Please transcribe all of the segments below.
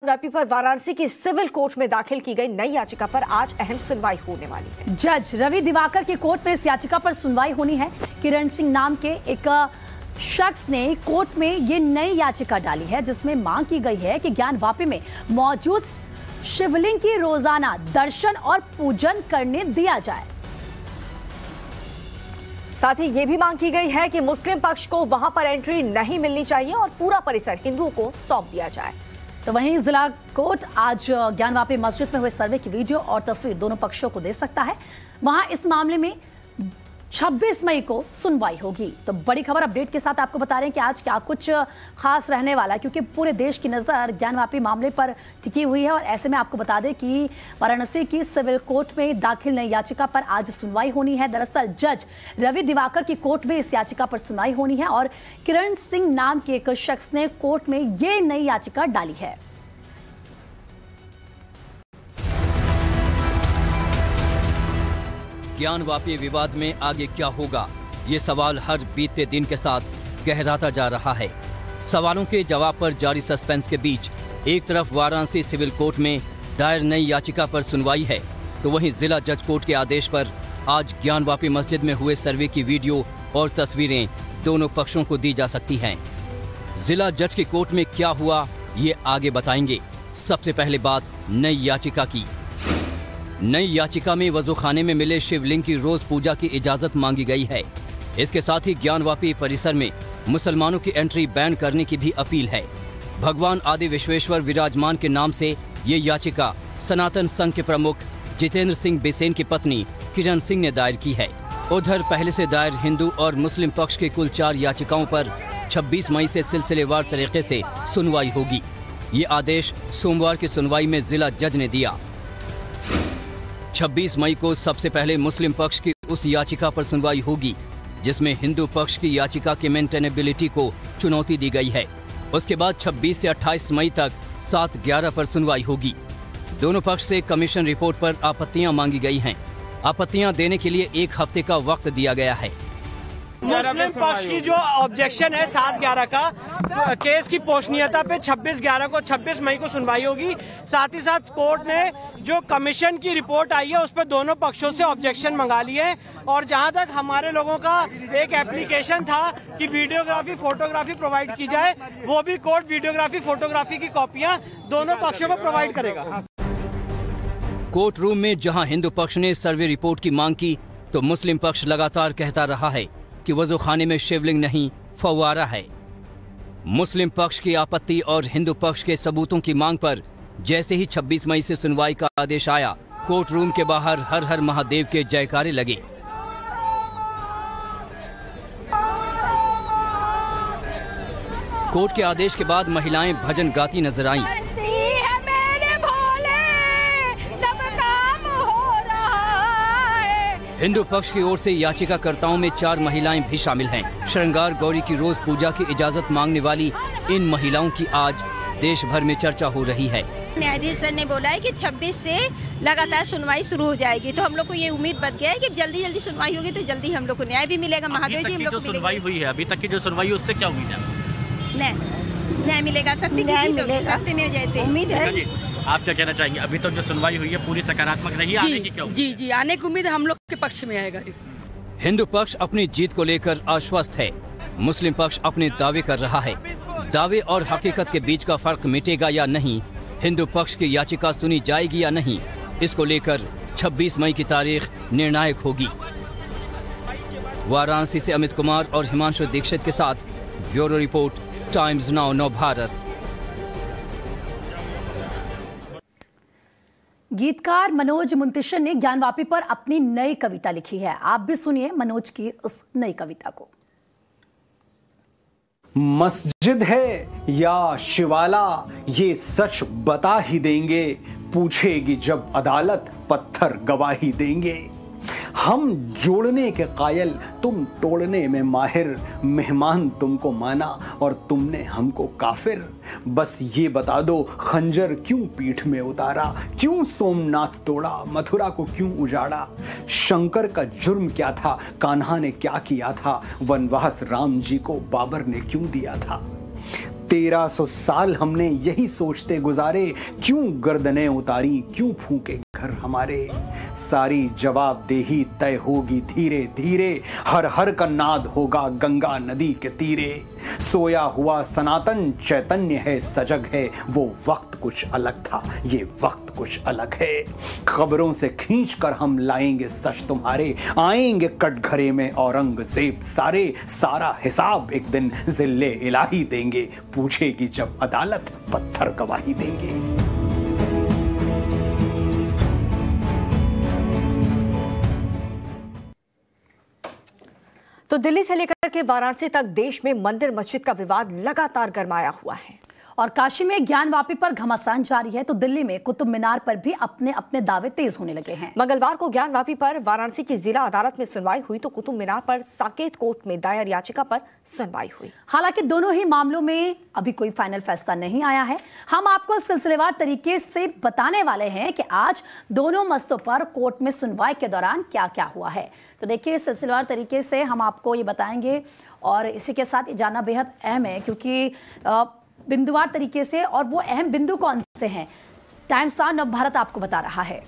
व्यापी पर वाराणसी की सिविल कोर्ट में दाखिल की गई नई याचिका पर आज अहम सुनवाई होने वाली है। जज रवि दिवाकर की कोर्ट में इस याचिका पर सुनवाई होनी है। किरण सिंह नाम के एक शख्स ने कोर्ट में ये नई याचिका डाली है, जिसमें मांग की गई है कि ज्ञानवापी में मौजूद शिवलिंग की रोजाना दर्शन और पूजन करने दिया जाए। साथ ही ये भी मांग की गई है कि मुस्लिम पक्ष को वहां पर एंट्री नहीं मिलनी चाहिए और पूरा परिसर हिंदुओं को सौंप दिया जाए। तो वहीं जिला कोर्ट आज ज्ञानवापी मस्जिद में हुए सर्वे की वीडियो और तस्वीर दोनों पक्षों को दे सकता है। वहां इस मामले में 26 मई को सुनवाई होगी। तो बड़ी खबर अपडेट के साथ आपको बता रहे हैं कि आज क्या कुछ खास रहने वाला है, क्योंकि पूरे देश की नजर ज्ञानवापी मामले पर टिकी हुई है। और ऐसे में आपको बता दें कि वाराणसी की सिविल कोर्ट में दाखिल नई याचिका पर आज सुनवाई होनी है। दरअसल जज रवि दिवाकर की कोर्ट में इस याचिका पर सुनवाई होनी है और किरण सिंह नाम के एक शख्स ने कोर्ट में ये नई याचिका डाली है। ज्ञानवापी विवाद में आगे क्या होगा, ये सवाल हर बीतते दिन के साथ गहराता जा रहा है। सवालों के जवाब पर जारी सस्पेंस के बीच एक तरफ वाराणसी सिविल कोर्ट में दायर नई याचिका पर सुनवाई है, तो वहीं जिला जज कोर्ट के आदेश पर आज ज्ञानवापी मस्जिद में हुए सर्वे की वीडियो और तस्वीरें दोनों पक्षों को दी जा सकती हैं। जिला जज की कोर्ट में क्या हुआ, ये आगे बताएंगे। सबसे पहले बात नई याचिका की। नई याचिका में वजूखाने में मिले शिवलिंग की रोज पूजा की इजाजत मांगी गई है। इसके साथ ही ज्ञानवापी परिसर में मुसलमानों की एंट्री बैन करने की भी अपील है। भगवान आदि विश्वेश्वर विराजमान के नाम से ये याचिका सनातन संघ के प्रमुख जितेंद्र सिंह बिसेन की पत्नी किरण सिंह ने दायर की है। उधर पहले से दायर हिंदू और मुस्लिम पक्ष के कुल 4 याचिकाओं पर 26 मई से सिलसिलेवार तरीके से सुनवाई होगी। ये आदेश सोमवार की सुनवाई में जिला जज ने दिया। 26 मई को सबसे पहले मुस्लिम पक्ष की उस याचिका पर सुनवाई होगी जिसमें हिंदू पक्ष की याचिका की मेंटेनेबिलिटी को चुनौती दी गई है। उसके बाद 26 से 28 मई तक 7/11 पर सुनवाई होगी। दोनों पक्ष से कमीशन रिपोर्ट पर आपत्तियां मांगी गई हैं। आपत्तियां देने के लिए 1 हफ्ते का वक्त दिया गया है। मुस्लिम पक्ष की जो ऑब्जेक्शन है 7/11 का केस की पोषणीयता पे 26 मई को सुनवाई होगी। साथ ही साथ कोर्ट ने जो कमीशन की रिपोर्ट आई है उस पर दोनों पक्षों से ऑब्जेक्शन मंगा ली है। और जहां तक हमारे लोगों का एक एप्लीकेशन था कि वीडियोग्राफी फोटोग्राफी प्रोवाइड की जाए, वो भी कोर्ट वीडियोग्राफी फोटोग्राफी की कॉपियां दोनों पक्षों को प्रोवाइड करेगा। कोर्ट रूम में जहां हिंदू पक्ष ने सर्वे रिपोर्ट की मांग की, तो मुस्लिम पक्ष लगातार कहता रहा है कि वजूखाने में शिवलिंग नहीं, फव्वारा है। मुस्लिम पक्ष की आपत्ति और हिंदू पक्ष के सबूतों की मांग पर जैसे ही 26 मई से सुनवाई का आदेश आया, कोर्ट रूम के बाहर हर हर महादेव के जयकारे लगे। कोर्ट के आदेश के बाद महिलाएं भजन गाती नजर आईं। हिंदू पक्ष की ओर से याचिकाकर्ताओं में 4 महिलाएं भी शामिल हैं। श्रृंगार गौरी की रोज पूजा की इजाजत मांगने वाली इन महिलाओं की आज देश भर में चर्चा हो रही है। न्यायाधीश सर ने बोला है कि 26 से लगातार सुनवाई शुरू हो जाएगी, तो हम लोग को ये उम्मीद बन गया है कि जल्दी जल्दी सुनवाई होगी तो जल्दी हम लोग को न्याय भी मिलेगा। महादेव जी हम लोग को सुनवाई हुई है, अभी तक की जो सुनवाई उससे क्या उम्मीद है? न्याय मिलेगा, सत्य न्याय जाते उम्मीद है। आप क्या कहना चाहेंगे? अभी तक जो सुनवाई हुई है पूरी सकारात्मक रही, आने की क्या उम्मीद? जी आने की उम्मीद हम लोग के पक्ष में आएगा। हिंदू पक्ष अपनी जीत को लेकर आश्वस्त है, मुस्लिम पक्ष अपने दावे कर रहा है। दावे और हकीकत के बीच का फर्क मिटेगा या नहीं, हिंदू पक्ष की याचिका सुनी जाएगी या नहीं, इसको लेकर 26 मई की तारीख निर्णायक होगी। वाराणसी से अमित कुमार और हिमांशु दीक्षित के साथ ब्यूरो रिपोर्ट, टाइम्स नाउ नव भारत। गीतकार मनोज मुंतशिर ने ज्ञानवापी पर अपनी नई कविता लिखी है। आप भी सुनिए मनोज की उस नई कविता को। मस्जिद है या शिवाला, ये सच बता ही देंगे, पूछेगी जब अदालत पत्थर गवाही देंगे। हम जोड़ने के कायल, तुम तोड़ने में माहिर, मेहमान तुमको माना और तुमने हमको काफिर। बस ये बता दो खंजर क्यों पीठ में उतारा, क्यों सोमनाथ तोड़ा, मथुरा को क्यों उजाड़ा। शंकर का जुर्म क्या था, कान्हा ने क्या किया था, वनवास राम जी को बाबर ने क्यों दिया था। 1300 साल हमने यही सोचते गुजारे, क्यों गर्दनें उतारी, क्यों फूके घर हमारे। सारी जवाबदेही तय होगी धीरे धीरे, हर हर का नाद होगा गंगा नदी के तीरे। सोया हुआ सनातन चैतन्य है, सजग है, वो वक्त कुछ अलग था, ये वक्त कुछ अलग है। खबरों से खींच कर हम लाएंगे सच तुम्हारे, आएंगे कटघरे में औरंगजेब सारे। सारा हिसाब एक दिन जिल्ले इलाही देंगे, पूछेगी जब अदालत पत्थर गवाही देंगे। तो दिल्ली से लेकर के वाराणसी तक देश में मंदिर मस्जिद का विवाद लगातार गरमाया हुआ है और काशी में ज्ञानवापी पर घमासान जारी है, तो दिल्ली में कुतुब मीनार पर भी अपने अपने दावे तेज होने लगे हैं। मंगलवार को ज्ञानवापी पर वाराणसी की जिला अदालत में सुनवाई हुई, तो कुतुब मीनार पर साकेत कोर्ट में दायर याचिका पर सुनवाई हुई। हालांकि दोनों ही मामलों में अभी कोई फाइनल फैसला नहीं आया है। हम आपको सिलसिलेवार तरीके से बताने वाले हैं कि आज दोनों मसलों पर कोर्ट में सुनवाई के दौरान क्या क्या हुआ है। तो देखिए, सिलसिलेवार तरीके से हम आपको ये बताएंगे और इसी के साथ ये जानना बेहद अहम है, क्योंकि बिंदुवार तरीके से, और वो अहम बिंदु कौन से हैं, टाइम्स स्टार नव भारत आपको बता रहा है।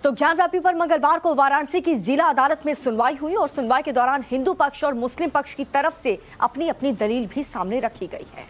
तो ज्ञानवापी पर मंगलवार को वाराणसी की जिला अदालत में सुनवाई हुई और सुनवाई के दौरान हिंदू पक्ष और मुस्लिम पक्ष की तरफ से अपनी अपनी दलील भी सामने रखी गई है।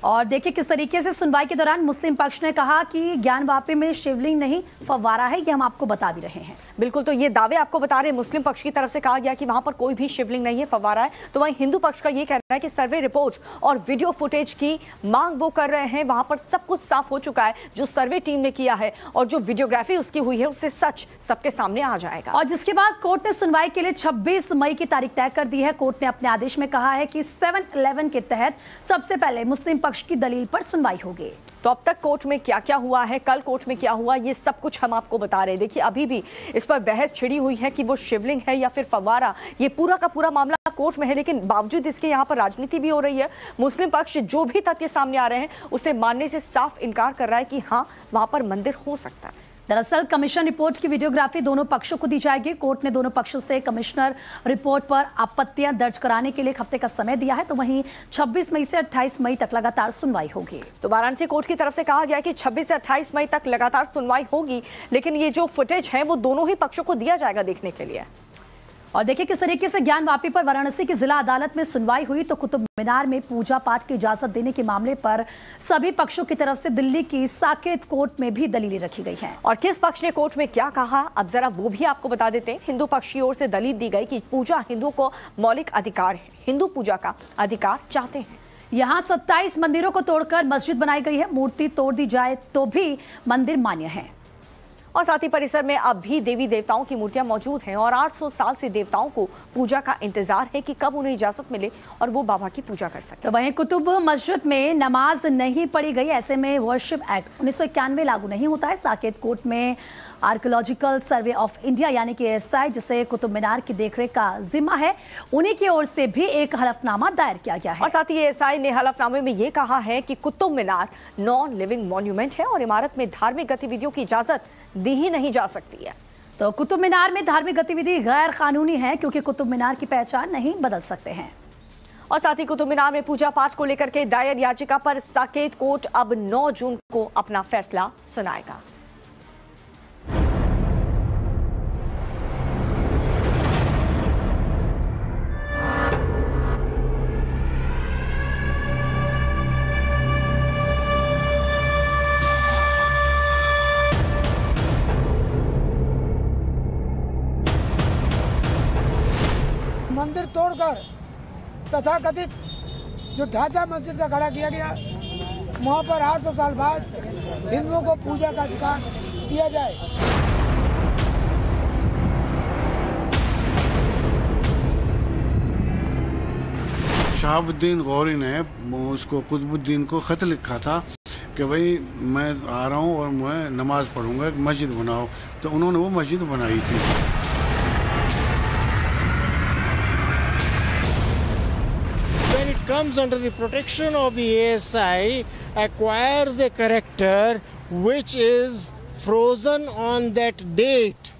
और देखिए किस तरीके से सुनवाई के दौरान मुस्लिम पक्ष ने कहा कि ज्ञानवापी में शिवलिंग नहीं फव्वारा है, ये हम आपको बता भी रहे हैं। बिल्कुल, तो ये दावे आपको बता रहे हैं। मुस्लिम पक्ष की तरफ से कहा गया कि वहां पर कोई भी शिवलिंग नहीं है, फव्वारा है। तो वहीं हिंदू पक्ष का ये कहना है कि सर्वे रिपोर्ट और वीडियो फुटेज की मांग वो कर रहे हैं। वहां पर सब कुछ साफ हो चुका है, जो सर्वे टीम ने किया है और जो वीडियोग्राफी उसकी हुई है, उससे सच सबके सामने आ जाएगा। और जिसके बाद कोर्ट ने सुनवाई के लिए 26 मई की तारीख तय कर दी है। कोर्ट ने अपने आदेश में कहा है कि 7-11 के तहत सबसे पहले मुस्लिम पक्ष की दलील पर सुनवाई होगी। तो अब तक कोर्ट में क्या क्या हुआ है, कल कोर्ट में क्या हुआ, ये सब कुछ हम आपको बता रहे हैं। देखिए, अभी भी इस पर बहस छिड़ी हुई है कि वो शिवलिंग है या फिर फव्वारा। ये पूरा का पूरा मामला कोर्ट में है, लेकिन बावजूद इसके यहाँ पर राजनीति भी हो रही है। मुस्लिम पक्ष जो भी तथ्य सामने आ रहे हैं उसे मानने से साफ इनकार कर रहा है कि हाँ, वहां पर मंदिर हो सकता है। दरअसल कमीशन रिपोर्ट की वीडियोग्राफी दोनों पक्षों को दी जाएगी। कोर्ट ने दोनों पक्षों से कमिश्नर रिपोर्ट पर आपत्तियां दर्ज कराने के लिए एक हफ्ते का समय दिया है। तो वहीं 26 मई से 28 मई तक लगातार सुनवाई होगी। तो वाराणसी कोर्ट की तरफ से कहा गया कि 26 से 28 मई तक लगातार सुनवाई होगी, लेकिन ये जो फुटेज है वो दोनों ही पक्षों को दिया जाएगा देखने के लिए। और देखिए किस तरीके से ज्ञानवापी पर वाराणसी की जिला अदालत में सुनवाई हुई। तो कुतुब मीनार में पूजा पाठ की इजाजत देने के मामले पर सभी पक्षों की तरफ से दिल्ली की साकेत कोर्ट में भी दलीलें रखी गई हैं। और किस पक्ष ने कोर्ट में क्या कहा, अब जरा वो भी आपको बता देते हैं। हिंदू पक्ष की ओर से दलील दी गई कि पूजा हिंदुओं को मौलिक अधिकार है, हिंदू पूजा का अधिकार चाहते हैं। यहाँ 27 मंदिरों को तोड़कर मस्जिद बनाई गई है। मूर्ति तोड़ दी जाए तो भी मंदिर मान्य है। और साथ ही परिसर में अब भी देवी देवताओं की मूर्तियां मौजूद हैं और 800 साल से देवताओं को पूजा का इंतजार है कि कब उन्हें इजाजत मिले और वो बाबा की पूजा कर सके। तो वहीं कुतुब मस्जिद में नमाज नहीं पढ़ी गई, ऐसे में वर्शिप एक्ट 1991 लागू नहीं होता है। साकेत कोर्ट में आर्कियोलॉजिकल सर्वे ऑफ इंडिया यानी कि ASI, जिसे कुतुब मीनार की देखरेख का जिम्मा है, उन्हीं की ओर से भी एक हलफनामा दायर किया गया है। और साथ ही ASI ने हलफनामे में ये कहा है कि Qutub Minar non living monument है और इमारत में धार्मिक गतिविधियों की इजाजत दी ही नहीं जा सकती है। तो कुतुब मीनार में धार्मिक गतिविधि गैर कानूनी है, क्योंकि कुतुब मीनार की पहचान नहीं बदल सकते हैं। और साथ ही कुतुब मीनार में पूजा पाठ को लेकर के दायर याचिका पर साकेत कोर्ट अब 9 जून को अपना फैसला सुनाएगा। मंदिर तोड़कर तथाकथित जो ढांचा मस्जिद का खड़ा किया गया, वहाँ पर 800 साल बाद हिंदुओं को पूजा का अधिकार दिया जाए। शहाबुद्दीन गौरी ने उसको कुतुबुद्दीन को खत लिखा था कि भाई मैं आ रहा हूँ और मैं नमाज पढ़ूंगा, एक मस्जिद बनाओ। तो उन्होंने वो मस्जिद बनाई थी। When it comes under the protection of the ASI, acquires a character which is frozen on that date